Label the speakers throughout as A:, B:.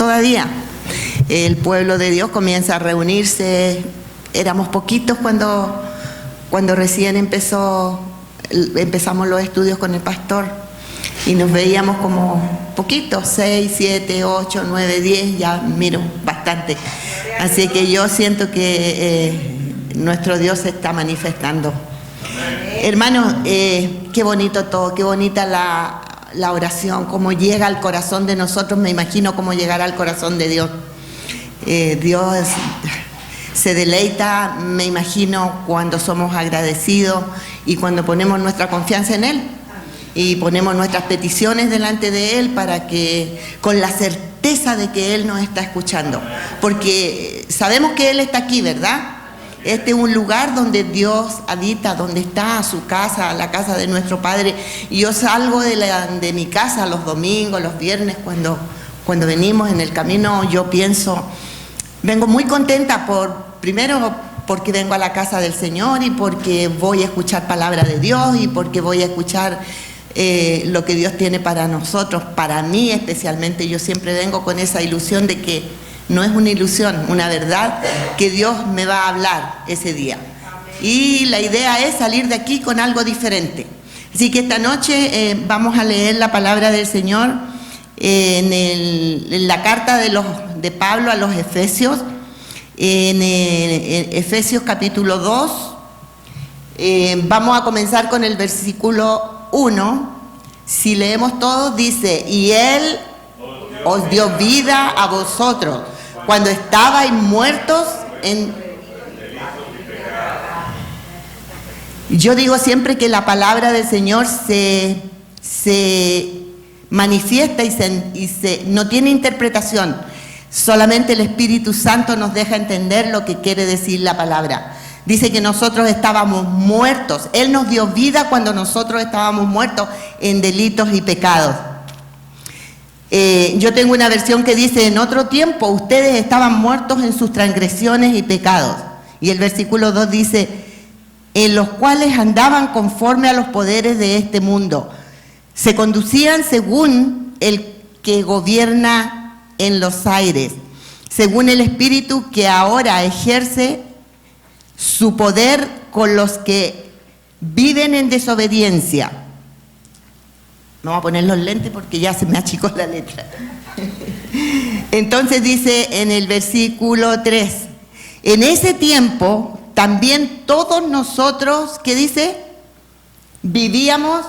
A: todavía. El pueblo de Dios comienza a reunirse. Éramos poquitos cuando recién empezamos los estudios con el pastor. Y nos veíamos como poquitos, 6, 7, 8, 9, 10, ya miro bastante. Así que yo siento que nuestro Dios se está manifestando. Hermanos, qué bonito todo, qué bonita la oración, cómo llega al corazón de nosotros. Me imagino cómo llegará al corazón de Dios. Dios se deleita, me imagino, cuando somos agradecidos y cuando ponemos nuestra confianza en Él y ponemos nuestras peticiones delante de Él, para que, con la certeza de que Él nos está escuchando, porque sabemos que Él está aquí, ¿verdad? Este es un lugar donde Dios habita, donde está su casa, la casa de nuestro Padre. Y yo salgo de mi casa los domingos, los viernes, cuando venimos en el camino, yo pienso, vengo muy contenta primero porque vengo a la casa del Señor, y porque voy a escuchar palabra de Dios, y porque voy a escuchar lo que Dios tiene para nosotros, para mí especialmente. Yo siempre vengo con esa ilusión de que no es una ilusión, una verdad, que Dios me va a hablar ese día. Y la idea es salir de aquí con algo diferente. Así que esta noche vamos a leer la palabra del Señor en la carta de Pablo a los Efesios, en Efesios capítulo 2. Vamos a comenzar con el versículo 1. Si leemos todo, dice: y Él os dio vida a vosotros cuando estabais muertos en... Yo digo siempre que la palabra del Señor se manifiesta y no tiene interpretación. Solamente el Espíritu Santo nos deja entender lo que quiere decir la palabra. Dice que nosotros estábamos muertos. Él nos dio vida cuando nosotros estábamos muertos en delitos y pecados. Yo tengo una versión que dice: en otro tiempo ustedes estaban muertos en sus transgresiones y pecados. Y el versículo 2 dice: en los cuales andaban conforme a los poderes de este mundo. Se conducían según el que gobierna en los aires, según el espíritu que ahora ejerce su poder con los que viven en desobediencia. Vamos a poner los lentes porque ya se me achicó la letra. Entonces dice en el versículo 3: en ese tiempo también todos nosotros, ¿qué dice? Vivíamos,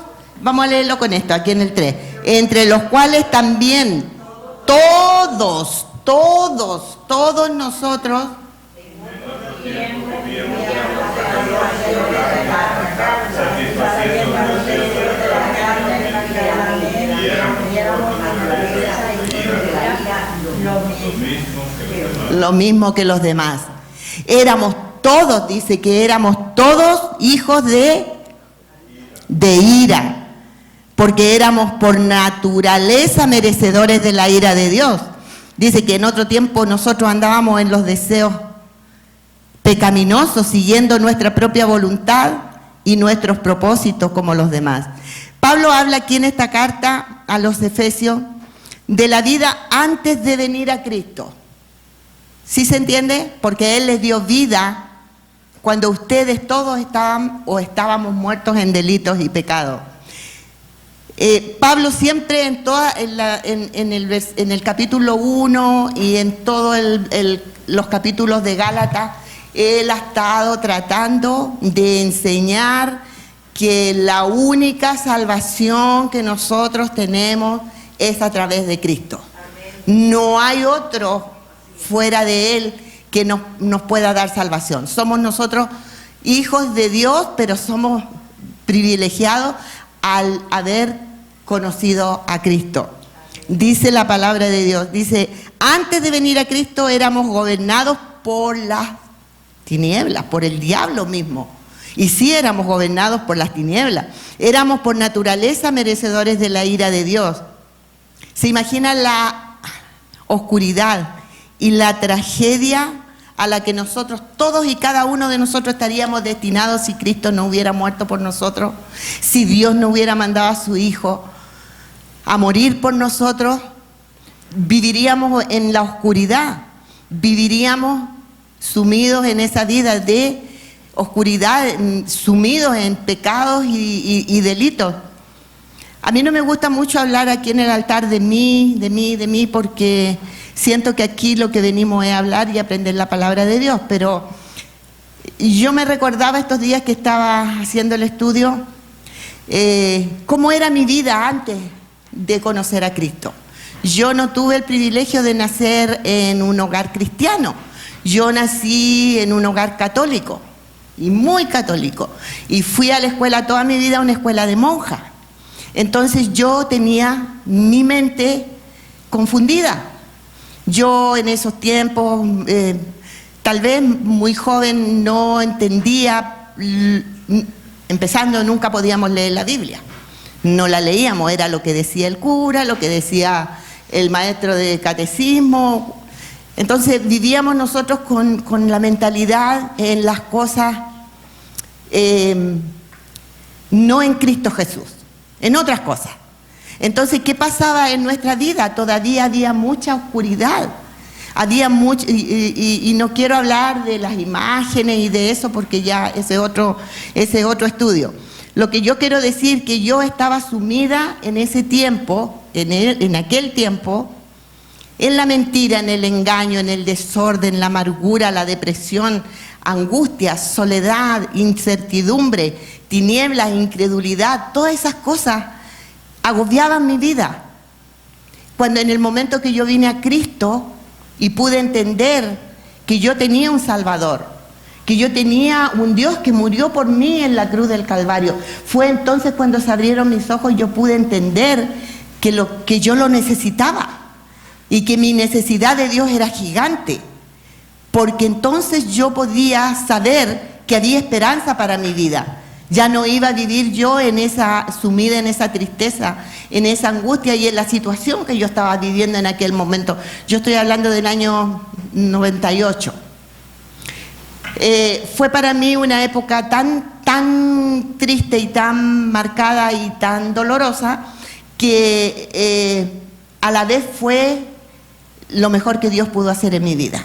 A: vamos a leerlo con esto, aquí en el 3, entre los cuales también todos nosotros lo mismo que los demás. Éramos todos, dice que éramos todos hijos de ira, porque éramos por naturaleza merecedores de la ira de Dios. Dice que en otro tiempo nosotros andábamos en los deseos pecaminosos, siguiendo nuestra propia voluntad y nuestros propósitos como los demás. Pablo habla aquí en esta carta a los Efesios de la vida antes de venir a Cristo. ¿Sí se entiende? Porque Él les dio vida cuando ustedes todos estábamos muertos en delitos y pecados. Pablo siempre en el capítulo 1 y en todos los capítulos de Gálatas, él ha estado tratando de enseñar que la única salvación que nosotros tenemos es a través de Cristo. Amén. No hay otro fuera de Él que nos pueda dar salvación. Somos nosotros hijos de Dios, pero somos privilegiados al haber conocido a Cristo. Dice la palabra de Dios, dice: antes de venir a Cristo éramos gobernados por las tinieblas, por el diablo mismo. Y sí éramos gobernados por las tinieblas. Éramos por naturaleza merecedores de la ira de Dios. ¿Se imagina la oscuridad y la tragedia a la que nosotros, todos y cada uno de nosotros, estaríamos destinados si Cristo no hubiera muerto por nosotros? Si Dios no hubiera mandado a su Hijo a morir por nosotros. viviríamos en la oscuridad, viviríamos sumidos en esa vida de oscuridad, sumidos en pecados y delitos. A mí no me gusta mucho hablar aquí en el altar de mí, porque siento que aquí lo que venimos es hablar y aprender la palabra de Dios, pero yo me recordaba estos días que estaba haciendo el estudio, cómo era mi vida antes de conocer a Cristo. Yo no tuve el privilegio de nacer en un hogar cristiano, yo nací en un hogar católico, y muy católico, y fui a la escuela toda mi vida, a una escuela de monjas. Entonces yo tenía mi mente confundida. Yo en esos tiempos, tal vez muy joven, no entendía, empezando, nunca podíamos leer la Biblia. No la leíamos, era lo que decía el cura, lo que decía el maestro de catecismo. Entonces vivíamos nosotros con la mentalidad en las cosas, no en Cristo Jesús, en otras cosas. Entonces, ¿qué pasaba en nuestra vida? Todavía había mucha oscuridad, había mucho, y no quiero hablar de las imágenes y de eso porque ya ese otro estudio. Lo que yo quiero decir que yo estaba sumida en ese tiempo, en aquel tiempo, en la mentira, en el engaño, en el desorden, la amargura, la depresión, angustia, soledad, incertidumbre, tinieblas, incredulidad, todas esas cosas agobiaban mi vida. Cuando en el momento que yo vine a Cristo y pude entender que yo tenía un Salvador, que yo tenía un Dios que murió por mí en la cruz del Calvario, fue entonces cuando se abrieron mis ojos, yo pude entender que yo lo necesitaba y que mi necesidad de Dios era gigante, porque entonces yo podía saber que había esperanza para mi vida. Ya no iba a vivir yo sumida en esa tristeza, en esa angustia y en la situación que yo estaba viviendo en aquel momento. Yo estoy hablando del año 98. Fue para mí una época tan triste y tan marcada y tan dolorosa que a la vez fue lo mejor que Dios pudo hacer en mi vida.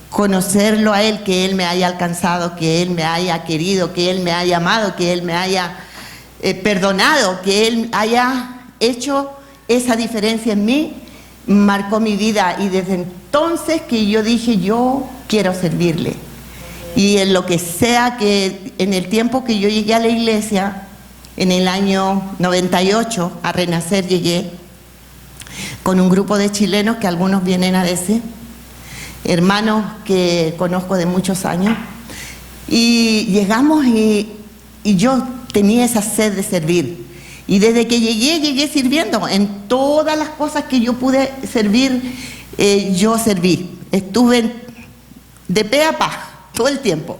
A: Conocerlo a Él, que Él me haya alcanzado, que Él me haya querido, que Él me haya amado, que Él me haya perdonado, que Él haya hecho esa diferencia en mí, marcó mi vida. Y desde entonces que yo dije, yo quiero servirle. Y en lo que sea que, en el tiempo que yo llegué a la iglesia, en el año 98, a Renacer llegué, con un grupo de chilenos que algunos vienen a veces, hermanos que conozco de muchos años, y llegamos y yo tenía esa sed de servir, y desde que llegué sirviendo, en todas las cosas que yo pude servir, yo serví, estuve de pe a pa, todo el tiempo,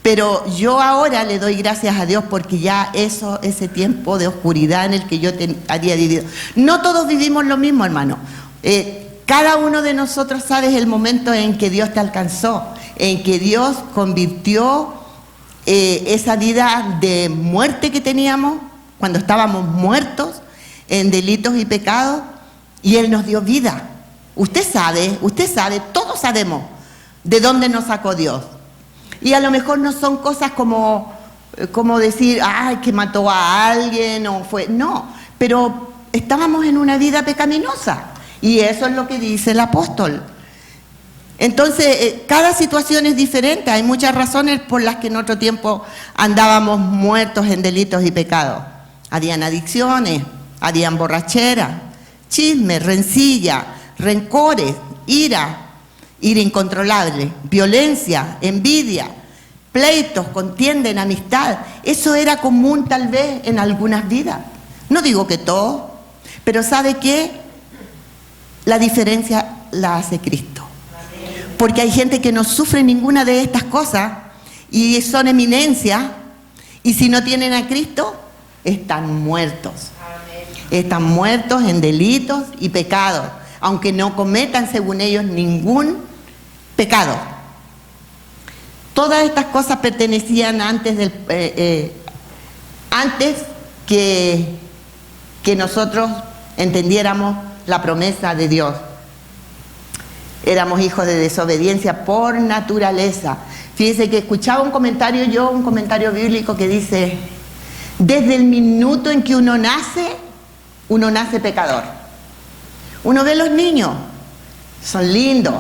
A: pero yo ahora le doy gracias a Dios porque ya ese tiempo de oscuridad en el que yo había vivido, no todos vivimos lo mismo, hermano. Cada uno de nosotros sabe el momento en que Dios te alcanzó, en que Dios convirtió esa vida de muerte que teníamos, cuando estábamos muertos en delitos y pecados, y Él nos dio vida. Usted sabe, todos sabemos de dónde nos sacó Dios. Y a lo mejor no son cosas como decir, ay, que mató a alguien, no, pero estábamos en una vida pecaminosa. Y eso es lo que dice el apóstol. Entonces, cada situación es diferente. Hay muchas razones por las que en otro tiempo andábamos muertos en delitos y pecados. Habían adicciones, habían borrachera, chismes, rencilla, rencores, ira incontrolable, violencia, envidia, pleitos, contienda, amistad. Eso era común tal vez en algunas vidas. No digo que todo, pero ¿sabe qué? La diferencia la hace Cristo. Porque hay gente que no sufre ninguna de estas cosas y son eminencias, y si no tienen a Cristo, están muertos. Están muertos en delitos y pecados, aunque no cometan, según ellos, ningún pecado. Todas estas cosas pertenecían antes que nosotros entendiéramos la promesa de Dios Éramos hijos de desobediencia por naturaleza. Fíjense que escuchaba un comentario bíblico que dice, desde el minuto en que uno nace pecador. Uno ve los niños, son lindos.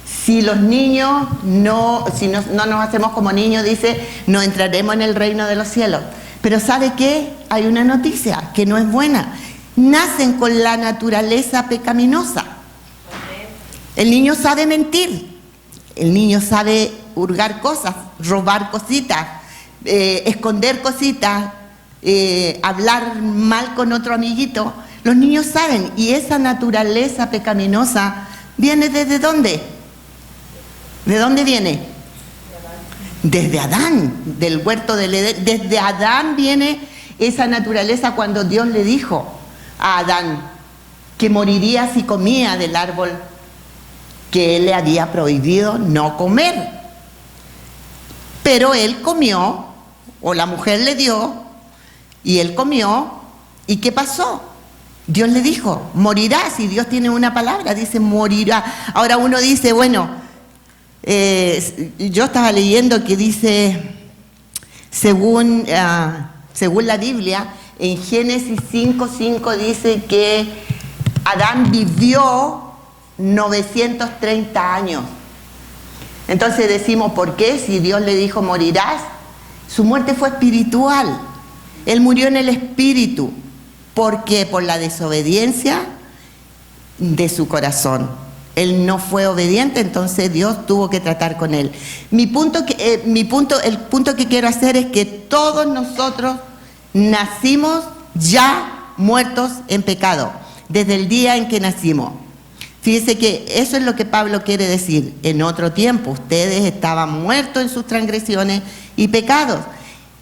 A: Si los niños no nos hacemos como niños, dice, no entraremos en el reino de los cielos. Pero ¿sabe qué? Hay una noticia que no es buena. Nacen con la naturaleza pecaminosa. El niño sabe mentir, el niño sabe hurgar cosas, robar cositas, esconder cositas, hablar mal con otro amiguito. Los niños saben, y esa naturaleza pecaminosa viene ¿desde dónde? ¿De dónde viene? Desde Adán, del huerto del Edén. Desde Adán viene esa naturaleza cuando Dios le dijo a Adán que moriría si comía del árbol que él le había prohibido no comer. Pero él comió, o la mujer le dio, y él comió, ¿y qué pasó? Dios le dijo, morirás, y Dios tiene una palabra, dice morirá. Ahora uno dice, bueno, yo estaba leyendo que dice, según la Biblia, en Génesis 5:5 dice que Adán vivió 930 años. Entonces decimos, ¿por qué? Si Dios le dijo morirás, su muerte fue espiritual. Él murió en el espíritu. ¿Por qué? Por la desobediencia de su corazón. Él no fue obediente, entonces Dios tuvo que tratar con él. El punto que quiero hacer es que todos nosotros nacimos ya muertos en pecado, desde el día en que nacimos. Fíjense que eso es lo que Pablo quiere decir. En otro tiempo ustedes estaban muertos en sus transgresiones y pecados.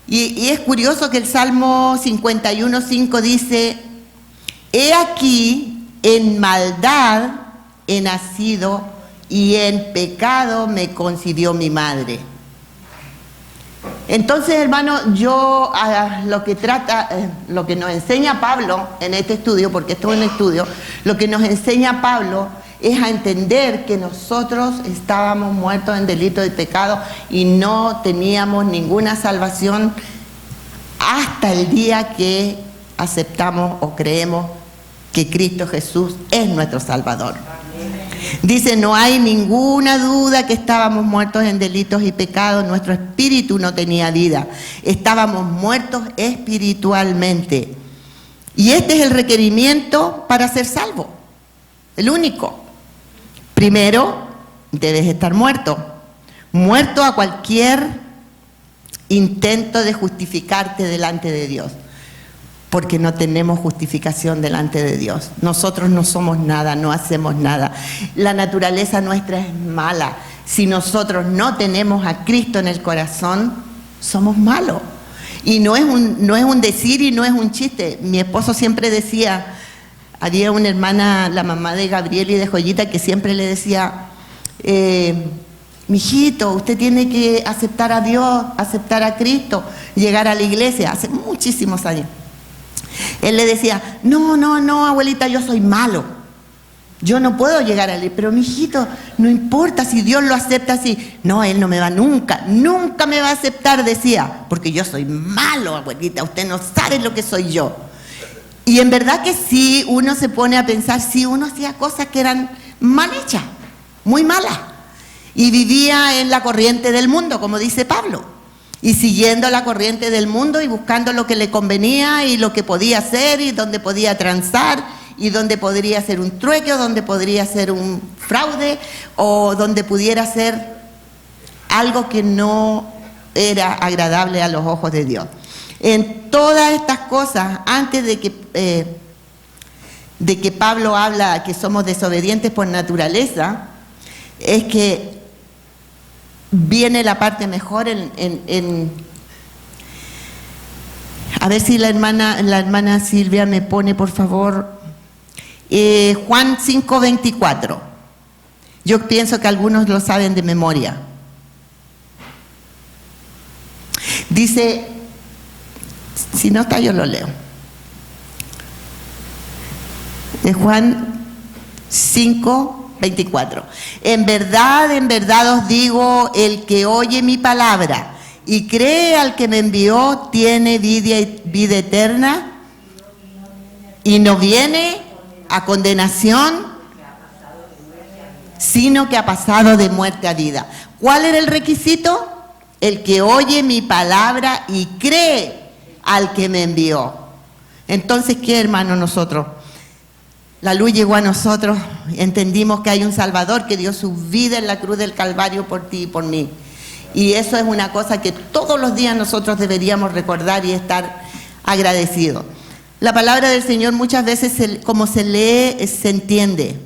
A: Y es curioso que el Salmo 51:5 dice, he aquí en maldad he nacido y en pecado me concibió mi madre. Entonces, hermano, lo que nos enseña Pablo en este estudio, porque esto es un estudio, lo que nos enseña Pablo es a entender que nosotros estábamos muertos en delito y pecado y no teníamos ninguna salvación hasta el día que aceptamos o creemos que Cristo Jesús es nuestro Salvador. Dice, no hay ninguna duda que estábamos muertos en delitos y pecados, nuestro espíritu no tenía vida, estábamos muertos espiritualmente. Y este es el requerimiento para ser salvo, el único. Primero, debes estar muerto a cualquier intento de justificarte delante de Dios. Porque no tenemos justificación delante de Dios. Nosotros no somos nada, no hacemos nada. La naturaleza nuestra es mala. Si nosotros no tenemos a Cristo en el corazón, somos malos. Y no es un decir y no es un chiste. Mi esposo siempre decía, había una hermana, la mamá de Gabriel y de Joyita, que siempre le decía, mijito, usted tiene que aceptar a Dios, aceptar a Cristo, llegar a la iglesia, hace muchísimos años. Él le decía, no, abuelita, yo soy malo. Yo no puedo llegar a él. Pero mijito, no importa si Dios lo acepta así. No, él no me va nunca me va a aceptar, decía. Porque yo soy malo, abuelita, usted no sabe lo que soy yo. Y en verdad que sí, uno se pone a pensar, sí, uno hacía cosas que eran mal hechas, muy malas. Y vivía en la corriente del mundo, como dice Pablo. Y siguiendo la corriente del mundo y buscando lo que le convenía y lo que podía hacer y donde podía transar y donde podría hacer un trueque o donde podría hacer un fraude o donde pudiera hacer algo que no era agradable a los ojos de Dios. En todas estas cosas, antes de que Pablo habla que somos desobedientes por naturaleza, es que viene la parte mejor a ver si la hermana Silvia me pone, por favor, Juan 5:24. Yo pienso que algunos lo saben de memoria. Dice, si no está yo lo leo. De Juan 5, 24. En verdad os digo, el que oye mi palabra y cree al que me envió tiene vida eterna y no viene a condenación, sino que ha pasado de muerte a vida. ¿Cuál era el requisito? El que oye mi palabra y cree al que me envió. Entonces, ¿qué, hermano, nosotros? La luz llegó a nosotros, entendimos que hay un Salvador que dio su vida en la cruz del Calvario por ti y por mí. Y eso es una cosa que todos los días nosotros deberíamos recordar y estar agradecidos. La palabra del Señor muchas veces, como se lee, se entiende.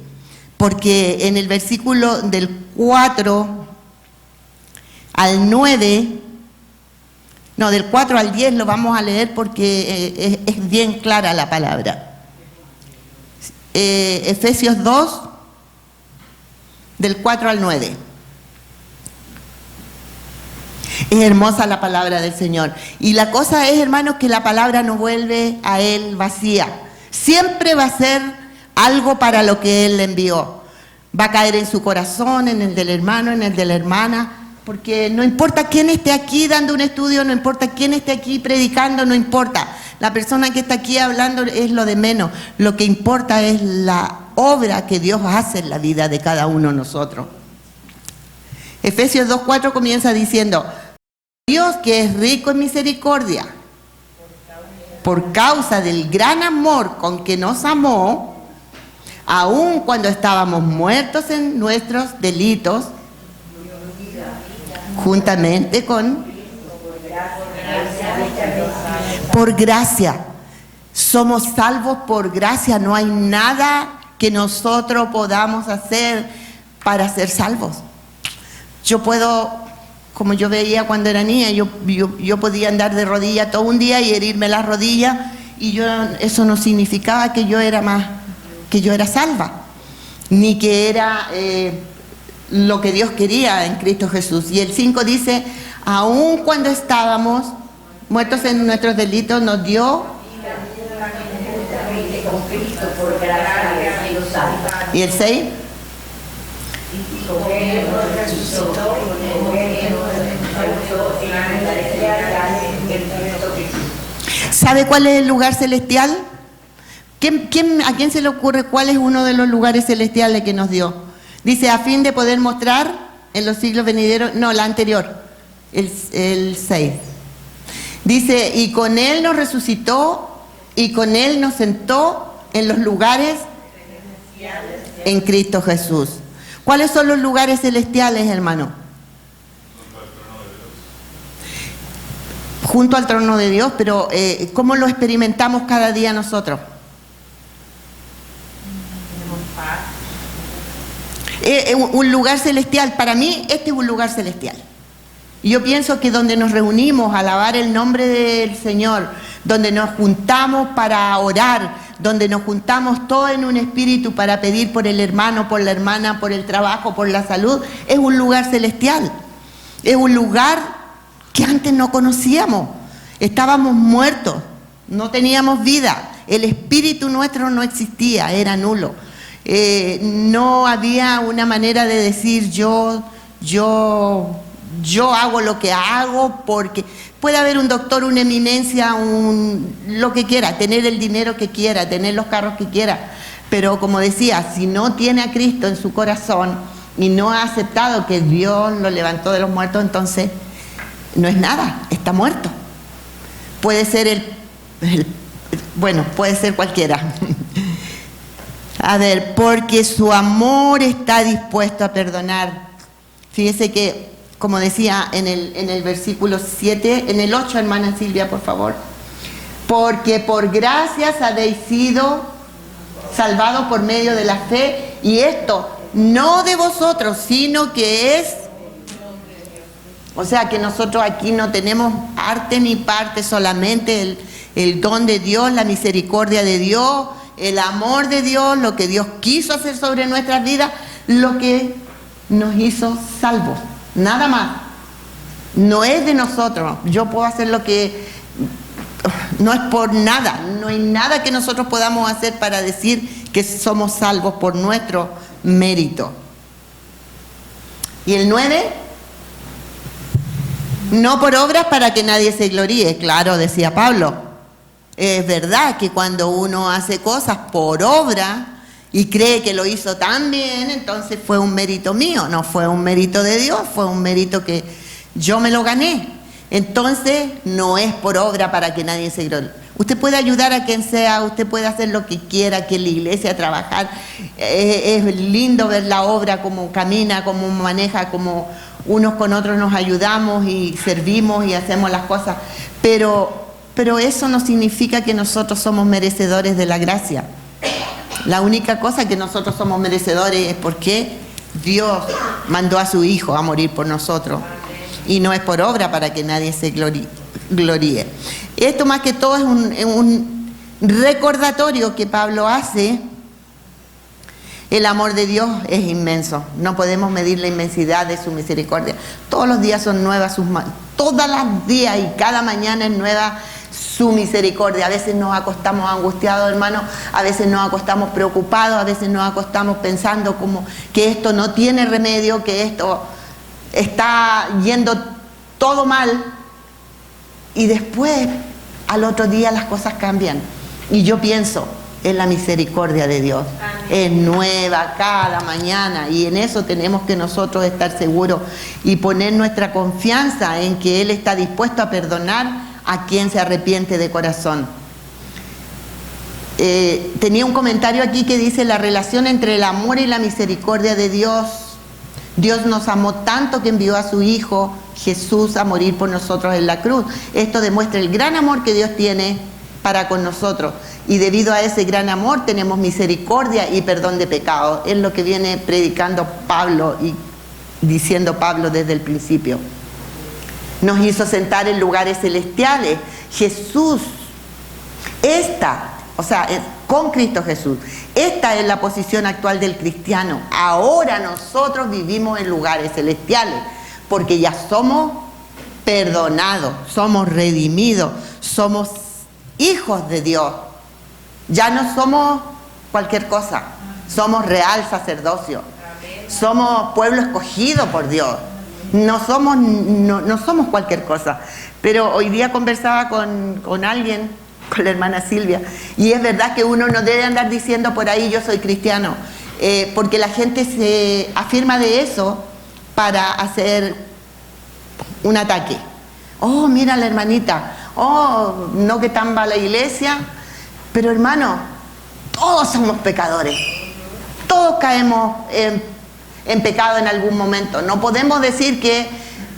A: Porque en el versículo del 4 al 9, no, del 4 al 10 lo vamos a leer porque es bien clara la palabra. Efesios 2, del 4 al 9. Es hermosa la palabra del Señor. Y la cosa es, hermanos, que la palabra no vuelve a Él vacía. Siempre va a ser algo para lo que Él le envió. Va a caer en su corazón, en el del hermano, en el de la hermana, porque no importa quién esté aquí dando un estudio, no importa quién esté aquí predicando, no importa. La persona que está aquí hablando es lo de menos. Lo que importa es la obra que Dios hace en la vida de cada uno de nosotros. Efesios 2:4 comienza diciendo: Dios, que es rico en misericordia, por causa del gran amor con que nos amó, aun cuando estábamos muertos en nuestros delitos, juntamente con... Por gracia. Somos salvos por gracia. No hay nada que nosotros podamos hacer para ser salvos. Yo puedo, como yo veía cuando era niña, yo podía andar de rodillas todo un día y herirme las rodillas, y eso no significaba que yo era salva, ni que era lo que Dios quería en Cristo Jesús. Y el 5 dice: aun cuando estábamos muertos en nuestros delitos, nos dio. Y el 6. ¿Sabe cuál es el lugar celestial? ¿A quién se le ocurre cuál es uno de los lugares celestiales que nos dio? Dice: a fin de poder mostrar en los siglos venideros. No, la anterior, el 6. Dice: y con Él nos resucitó y con Él nos sentó en los lugares en Cristo Jesús. ¿Cuáles son los lugares celestiales, hermano? Junto al trono de Dios, pero ¿cómo lo experimentamos cada día nosotros? Un lugar celestial. Para mí, este es un lugar celestial. Y yo pienso que donde nos reunimos a alabar el nombre del Señor, donde nos juntamos para orar, donde nos juntamos todos en un espíritu para pedir por el hermano, por la hermana, por el trabajo, por la salud, es un lugar celestial. Es un lugar que antes no conocíamos. Estábamos muertos, no teníamos vida. El espíritu nuestro no existía, era nulo. No había una manera de decir yo hago lo que hago porque... Puede haber un doctor, una eminencia, lo que quiera, tener el dinero que quiera, tener los carros que quiera. Pero como decía, si no tiene a Cristo en su corazón y no ha aceptado que Dios lo levantó de los muertos, entonces no es nada, está muerto. Puede ser puede ser cualquiera. A ver, porque su amor está dispuesto a perdonar. Fíjese que, como decía en el versículo 7, en el 8, hermana Silvia, por favor. Porque por gracias habéis sido salvados por medio de la fe, y esto no de vosotros, sino que es... O sea que nosotros aquí no tenemos arte ni parte, solamente el don de Dios, la misericordia de Dios, el amor de Dios, lo que Dios quiso hacer sobre nuestras vidas, lo que nos hizo salvos. Nada más. No es de nosotros. Yo puedo hacer lo que... No es por nada. No hay nada que nosotros podamos hacer para decir que somos salvos por nuestro mérito. Y el 9, no por obras para que nadie se gloríe. Claro, decía Pablo. Es verdad que cuando uno hace cosas por obra y cree que lo hizo tan bien, entonces fue un mérito mío, no fue un mérito de Dios, fue un mérito que yo me lo gané. Entonces no es por obra para que nadie se gloríe. Usted puede ayudar a quien sea, usted puede hacer lo que quiera, que en la iglesia trabajar. Es lindo ver la obra, cómo camina, cómo maneja, cómo unos con otros nos ayudamos y servimos y hacemos las cosas. Pero eso no significa que nosotros somos merecedores de la gracia. La única cosa que nosotros somos merecedores es porque Dios mandó a su Hijo a morir por nosotros. Y no es por obra para que nadie se gloríe. Esto más que todo es un recordatorio que Pablo hace. El amor de Dios es inmenso. No podemos medir la inmensidad de su misericordia. Todos los días son nuevas sus manos. Todos los días y cada mañana es nueva su misericordia. A veces nos acostamos angustiados, hermanos, a veces nos acostamos preocupados, a veces nos acostamos pensando como que esto no tiene remedio, que esto está yendo todo mal, y después al otro día las cosas cambian. Y yo pienso en la misericordia de Dios. Es nueva cada mañana, y en eso tenemos que nosotros estar seguros y poner nuestra confianza en que Él está dispuesto a perdonar a quien se arrepiente de corazón. Tenía un comentario aquí que dice: la relación entre el amor y la misericordia de Dios. Dios nos amó tanto que envió a su Hijo Jesús a morir por nosotros en la cruz. Esto demuestra el gran amor que Dios tiene para con nosotros, y debido a ese gran amor tenemos misericordia y perdón de pecados. Es lo que viene predicando Pablo y diciendo Pablo desde el principio. Nos hizo sentar en lugares celestiales. Jesús, con Cristo Jesús, esta es la posición actual del cristiano. Ahora nosotros vivimos en lugares celestiales, porque ya somos perdonados, somos redimidos, somos hijos de Dios. Ya no somos cualquier cosa, somos real sacerdocio, somos pueblo escogido por Dios. No somos cualquier cosa. Pero hoy día conversaba con alguien, con la hermana Silvia, y es verdad que uno no debe andar diciendo por ahí yo soy cristiano, porque la gente se afirma de eso para hacer un ataque. Oh, mira la hermanita, oh, no que tan va la iglesia. Pero hermano, todos somos pecadores, todos caemos en pecado en algún momento. No podemos decir que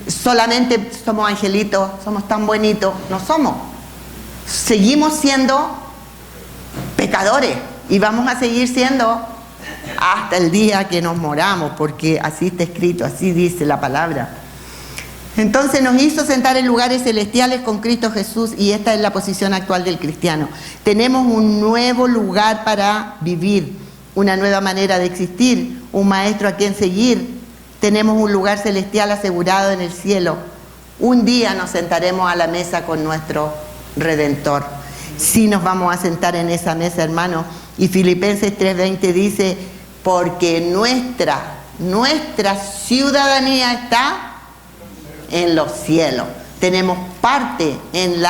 A: solamente somos angelitos, somos tan bonitos. No somos. Seguimos siendo pecadores y vamos a seguir siendo hasta el día que nos moramos, porque así está escrito, así dice la palabra. Entonces nos hizo sentar en lugares celestiales con Cristo Jesús, y esta es la posición actual del cristiano. Tenemos un nuevo lugar para vivir, una nueva manera de existir, un maestro a quien seguir. Tenemos un lugar celestial asegurado en el cielo. Un día nos sentaremos a la mesa con nuestro Redentor. Sí nos vamos a sentar en esa mesa, hermano. Y Filipenses 3:20 dice: porque nuestra ciudadanía está en los cielos. Tenemos parte en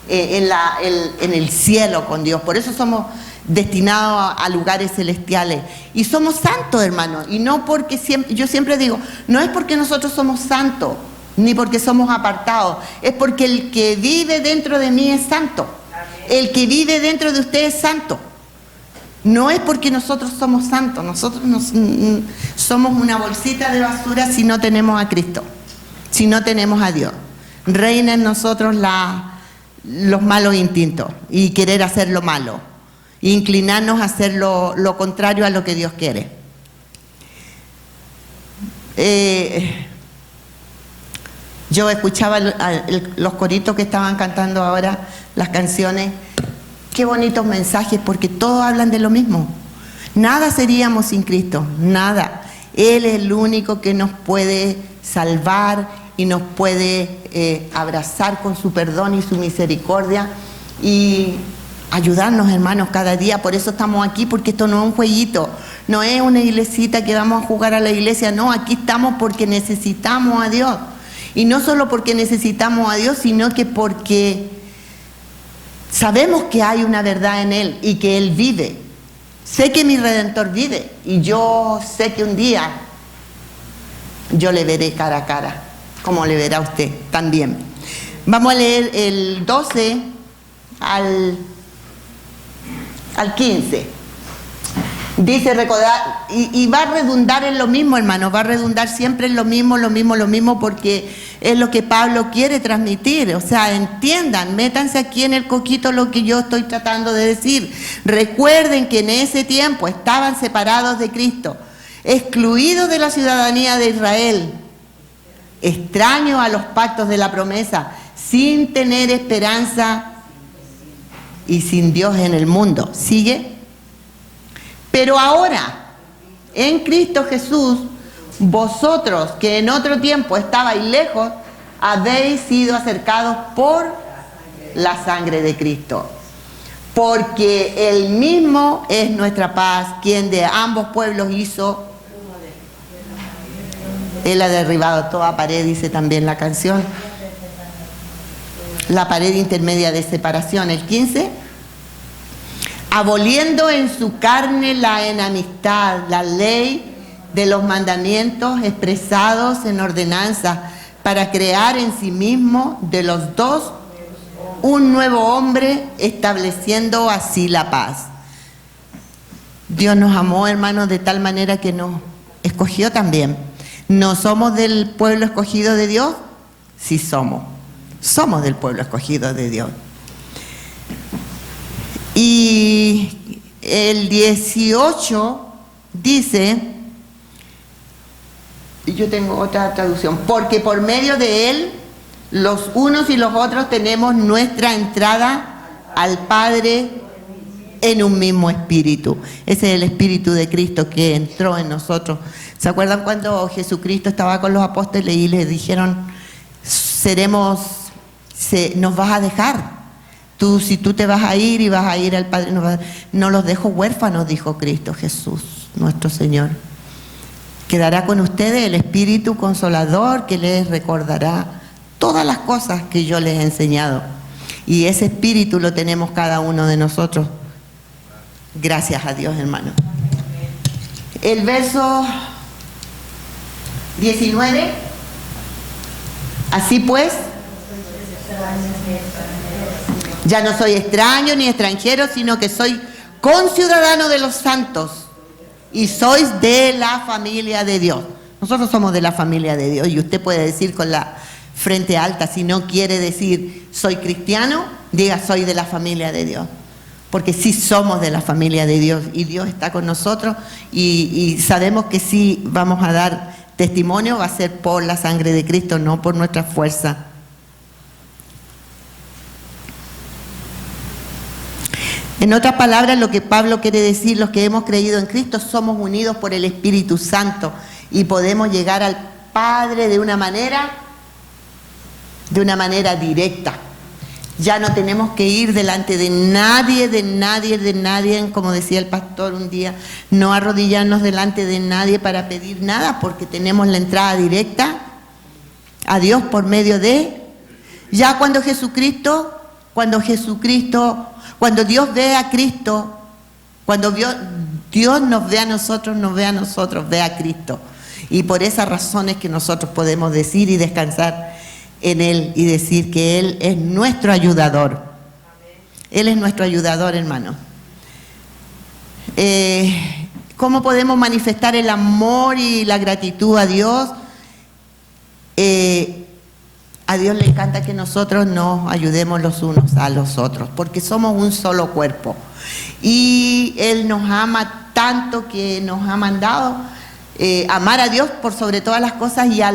A: el cielo con Dios. Por eso somos destinados a lugares celestiales. Y somos santos, hermano. Y no porque yo siempre digo, no es porque nosotros somos santos, ni porque somos apartados. Es porque el que vive dentro de mí es santo. El que vive dentro de usted es santo. No es porque nosotros somos santos. Nosotros somos una bolsita de basura si no tenemos a Cristo, si no tenemos a Dios. Reina en nosotros los malos instintos y querer hacer lo malo, inclinarnos a hacer lo contrario a lo que Dios quiere. Yo escuchaba los coritos que estaban cantando ahora, las canciones. Qué bonitos mensajes, porque todos hablan de lo mismo. Nada seríamos sin Cristo, nada. Él es el único que nos puede salvar y nos puede abrazar con su perdón y su misericordia y ayudarnos, hermanos, cada día. Por eso estamos aquí, porque esto no es un jueguito, no es una iglesita que vamos a jugar a la iglesia, no, aquí estamos porque necesitamos a Dios. Y no solo porque necesitamos a Dios, sino que porque sabemos que hay una verdad en Él y que Él vive. Sé que mi Redentor vive y yo sé que un día yo le veré cara a cara, como le verá usted también. Vamos a leer el 12 al 15. Dice recordar, y va a redundar en lo mismo, hermano, va a redundar siempre en lo mismo, porque es lo que Pablo quiere transmitir. O sea, entiendan, métanse aquí en el coquito lo que yo estoy tratando de decir. Recuerden que en ese tiempo estaban separados de Cristo, excluidos de la ciudadanía de Israel, extraños a los pactos de la promesa, sin tener esperanza y sin Dios en el mundo. ¿Sigue? Pero ahora, en Cristo Jesús, vosotros que en otro tiempo estabais lejos, habéis sido acercados por la sangre de Cristo. Porque Él mismo es nuestra paz, quien de ambos pueblos hizo. Él ha derribado toda pared, dice también la canción. La pared intermedia de separación, el 15. Aboliendo en su carne la enemistad, la ley de los mandamientos expresados en ordenanza, para crear en sí mismo de los dos un nuevo hombre, estableciendo así la paz. Dios nos amó, hermanos, de tal manera que nos escogió también. ¿No somos del pueblo escogido de Dios? Sí somos. Somos del pueblo escogido de Dios. Y el 18 dice, yo tengo otra traducción, porque por medio de Él, los unos y los otros tenemos nuestra entrada al Padre en un mismo espíritu. Ese es el espíritu de Cristo que entró en nosotros. ¿Se acuerdan cuando Jesucristo estaba con los apóstoles y les dijeron, nos vas a dejar? Si tú te vas a ir y vas a ir al Padre, no los dejo huérfanos, dijo Cristo Jesús, nuestro Señor. Quedará con ustedes el Espíritu Consolador que les recordará todas las cosas que yo les he enseñado. Y ese Espíritu lo tenemos cada uno de nosotros. Gracias a Dios, hermano. El verso 19. Así pues, ya no soy extraño ni extranjero, sino que soy conciudadano de los santos y sois de la familia de Dios. Nosotros somos de la familia de Dios y usted puede decir con la frente alta, si no quiere decir soy cristiano, diga soy de la familia de Dios. Porque sí somos de la familia de Dios y Dios está con nosotros y sabemos que sí vamos a dar testimonio, va a ser por la sangre de Cristo, no por nuestra fuerza. En otras palabras, lo que Pablo quiere decir, los que hemos creído en Cristo somos unidos por el Espíritu Santo y podemos llegar al Padre de una manera directa. Ya no tenemos que ir delante de nadie, como decía el pastor un día, no arrodillarnos delante de nadie para pedir nada, porque tenemos la entrada directa a Dios por medio de... Ya cuando Dios ve a Cristo, cuando Dios nos ve a nosotros, ve a Cristo. Y por esas razones que nosotros podemos decir y descansar en Él y decir que Él es nuestro ayudador. Él es nuestro ayudador, hermano. ¿Cómo podemos manifestar el amor y la gratitud a Dios? A Dios le encanta que nosotros nos ayudemos los unos a los otros, porque somos un solo cuerpo. Y Él nos ama tanto que nos ha mandado amar a Dios por sobre todas las cosas y a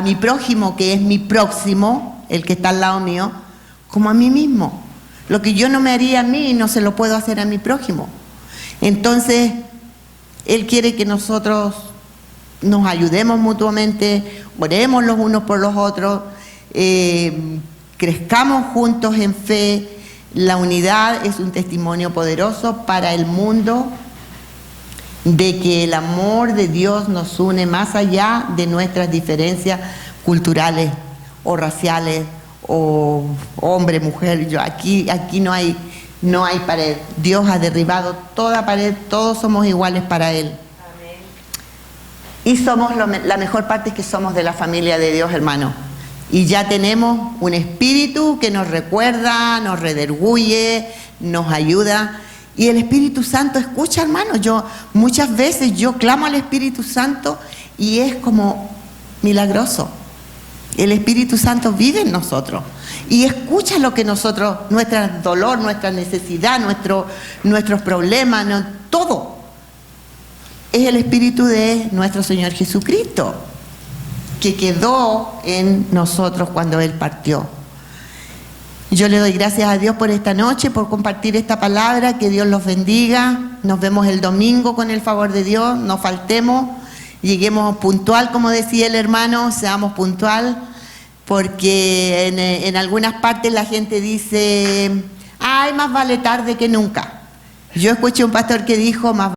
A: mi prójimo, que es mi próximo, el que está al lado mío, como a mí mismo. Lo que yo no me haría a mí, no se lo puedo hacer a mi prójimo. Entonces, Él quiere que nosotros nos ayudemos mutuamente, oremos los unos por los otros, crezcamos juntos en fe. La unidad es un testimonio poderoso para el mundo de que el amor de Dios nos une más allá de nuestras diferencias culturales o raciales o hombre, mujer. Aquí no hay pared. Dios ha derribado toda pared, todos somos iguales para Él. Amén. Y somos la mejor parte es que somos de la familia de Dios, hermano. Y ya tenemos un espíritu que nos recuerda, nos redarguye, nos ayuda. Y el Espíritu Santo escucha, hermano. Muchas veces clamo al Espíritu Santo y es como milagroso. El Espíritu Santo vive en nosotros y escucha lo que nosotros, nuestro dolor, nuestra necesidad, nuestros problemas, todo. Es el Espíritu de nuestro Señor Jesucristo que quedó en nosotros cuando Él partió. Yo le doy gracias a Dios por esta noche, por compartir esta palabra. Que Dios los bendiga. Nos vemos el domingo con el favor de Dios. No faltemos. Lleguemos puntual, como decía el hermano, seamos puntual, porque en algunas partes la gente dice, ay, más vale tarde que nunca. Yo escuché un pastor que dijo, más